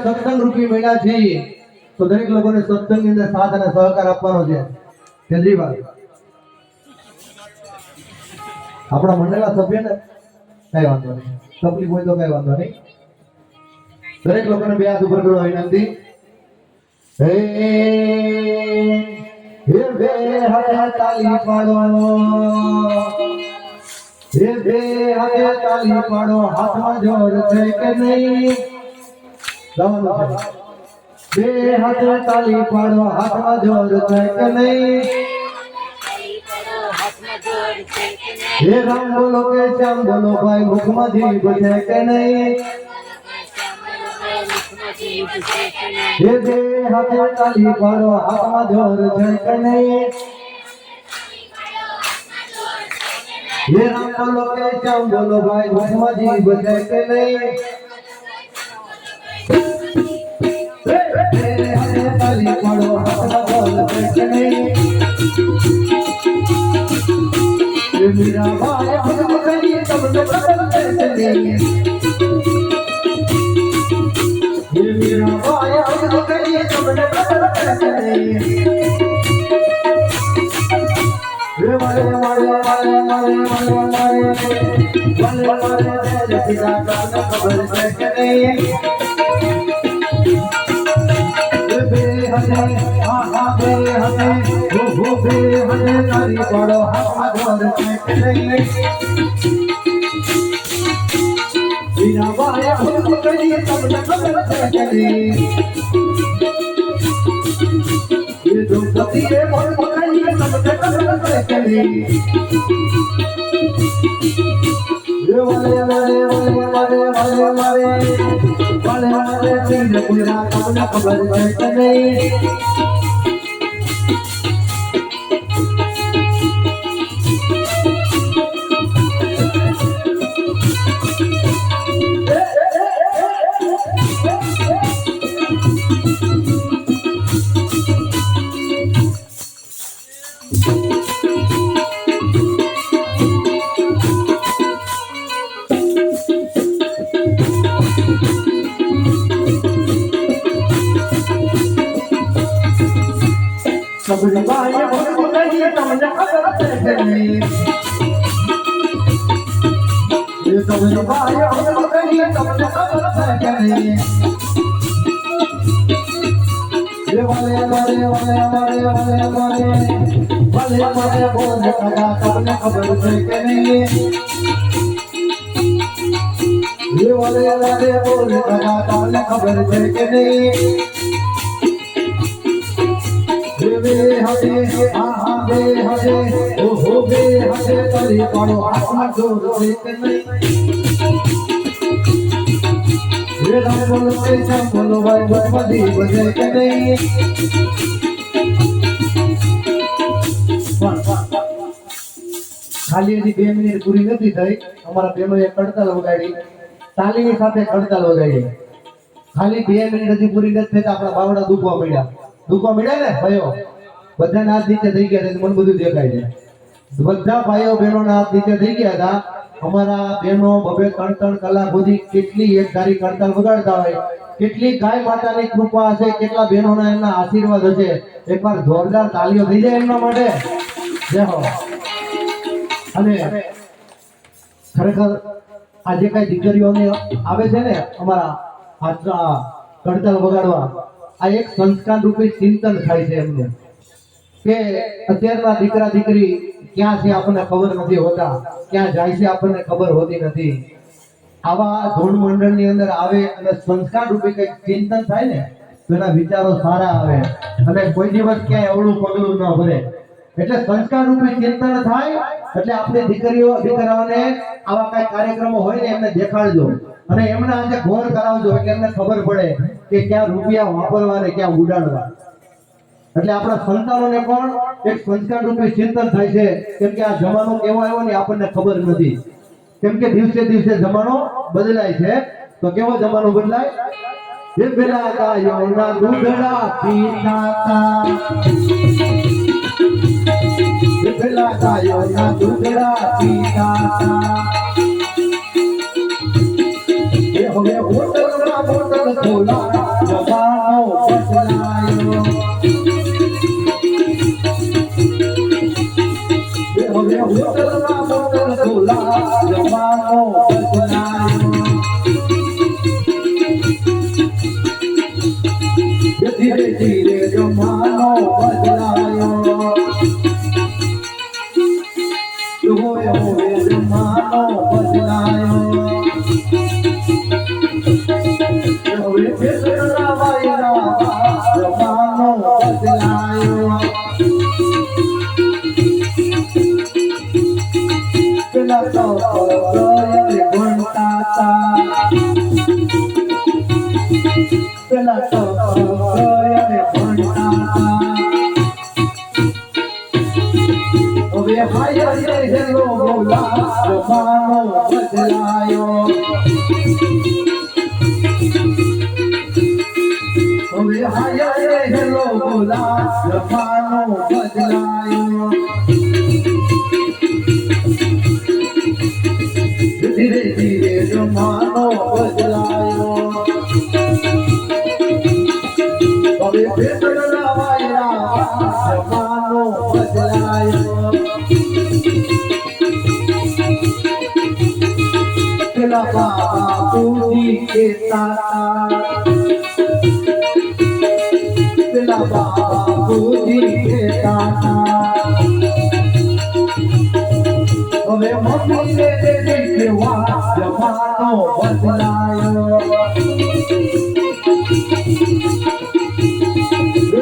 સત્સંગ રૂપી મળ્યા છીએ તો દરેક લોકોને સત્સંગની અંદર સાથ અને સહકાર આપવાનો છે. કેજરીભાઈ આપણા મંડળના સભ્યને કઈ વાંધો નહીં, તકલીફ હોય તો કઈ વાંધો નહીં. દરેક લોકોને બે હાથ ઉપર કરો વિનંતી. હે બે હાથે તાલી પાડો, બે હાથે તાલી પાડો, હાથમાં જોર છે કે નહીં? ગાવાનું છે. બે હાથે તાલી પાડો, હાથમાં જોર છે કે નહીં? હે રામ બોલો કે શ્યામ બોલો ભાઈ, મુખમાં જીભ છે કે નહીં? હે બે હાથે તાલી પાડો, હાથમાં જોર છે કે નહીં? હે રામ બોલો કે શ્યામ બોલો ભાઈ, મુખમાં જીભ છે કે નહીં? બે હાથે તાલી પાડો, હાથમાં જોર છે કે નહીં? मेरा भाई हम कहीं तब तक चलेंगे, ये मेरा भाई हम कहीं तब तक चलेंगे. ये मारे मारे मारे मारे मारे मारे मारे मारे पिता का खबर है कि नहीं? बेहदे आहा बेहदे वो बेहदे तारी पड़ो हाथ जोड़ के नहीं. बिना वाया हम कहीं तब तक चले, ये जो पति है वो कहीं तब तक चले. ये वाले वाले वाले वाले वाले वाले वाले वाले तीन पूरा कबला खबर है कि नहीं? सब भाई बोलो नहीं तुमने खबर है नहीं? ये सब भाई बोलो नहीं तुमने खबर है नहीं? ये वाले वाले वाले वाले वाले वाले वाले वाले बोल लगा तुमने खबर है कि नहीं? ये वाले वाले बोल लगा तुमने खबर है कि नहीं? बे हजे आहा बे हजे ओ हो बे हजे ताली पाड़ो, हाथમાં જોર છે કે નહીં? ये राम बोलो के श्याम बोलो भाई, मुखમાં જીભ છે કે નહીં? ખાલી હજી 2 મિનિટ પૂરી નથી થઈ, અમારા બહેનોએ કડતાલ વગાડી, તાલીની સાથે કડતાલ વગાડી. ખાલી 2 મિનિટ હજી પૂરી નથી થઈ તો આપણા બાવડા દુખવા મળ્યા. દુખવા મળ્યા ને ભાઈઓ? બધાના હાથ નીચે થઈ ગયા છે, મને બધું દેખાય છે. બધા ભાઈઓ બહેનોના હાથ નીચે થઈ ગયા હતા. અમારા બહેનો 2-3 કલાક સુધી કેટલી એક ધારી કડતાલ વગાડતા હોય, કેટલી ગાય માતાની કૃપા હશે, કેટલા બહેનોના એમના આશીર્વાદ હશે. એકવાર જોરદાર તાલીઓ થઈ જાય એમના માટે. જય હો. અને ખરેખર આ જે કઈ દીકરીઓને આવે છે ને અમારા હાથના કડતાલ વગાડવા, આ એક સંસ્કાર રૂપી ચિંતન થાય છે એમનું કે અત્યારના દીકરા દીકરી ક્યાં છે આપણને ખબર નથી હોતા, ક્યાં જાય છે આપણને ખબર હોતી નથી. આવા ધૂન મંડળની અંદર આવે અને સંસ્કાર રૂપી કંઈક ચિંતન થાય ને તો એના વિચારો સારા આવે અને કોઈ દિવસ ક્યાંય અવળું પગલું ન ભરે. એટલે સંસ્કાર રૂપી ચિંતન થાય એટલે આપણે દીકરાઓને આવા કઈ કાર્યક્રમો હોય ને એમને દેખાડજો અને એમના આજે ઘોર કરાવજો એટલે એમને ખબર પડે કે ક્યાં રૂપિયા વાપરવા ને ક્યાં ઉડાડવા. એટલે આપણા સંતાનોને પણ એક સંસ્કાર રૂપી ચિંતન થાય છે, કેમ કે આ જમાનો કેવો આવ્યો ને આપણને ખબર નથી. કેમ કે દિવસે દિવસે જમાનો બદલાય છે. તો કેવો જમાનો બદલાય? જે પેલા ગાયોના દૂધડા પીતા હતા, જે પેલા ગાયોના દૂધડા પીતા હતા, એ હવે બોટલ ખોલા ધીરે ધીરે જમાનો બદલાયો હોવે હોવે જમાનો બદલાયો હવે ફેરના વાયરા જમાનો બદલાયો પેલા તો ભણતા હતા પેલા તો ભણતા હતા હવે હાયર હેલો બોલા જમાનો બદલાયો હવે હાયર હેલો બોલા જમાનો બદલાયો ધીરે ધીરે જમાનો બદલાયો હવે ફેરના વાયરા જમાનો બદલાયો પેલા બાપુજી કહેતા પેલા બાપુજી કહેતા હવે મમ્મીને કેવા જમાનો બદલાયો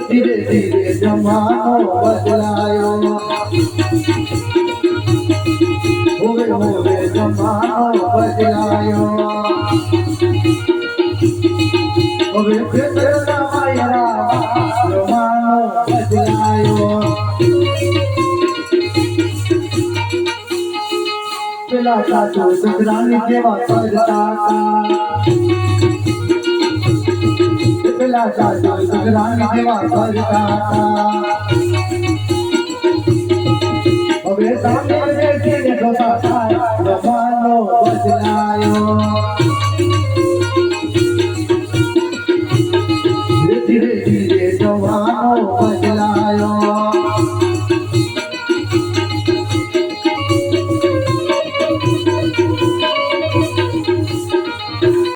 ધીરે ધીરે જમાનો બદલાયો હોવે હોવે જમાનો બદલાયો હવે ફેરના વાયરા જમાનો બદલાયો પેલા સાચો સસરાની જેવા કરતા હતા પેલા સાચો સસરાની જેવા કરતા હતા હવે સામે બેસીને જોતા થાય જમાનો બદલાયો ધીરે ધીરે જમાનો બદલાયો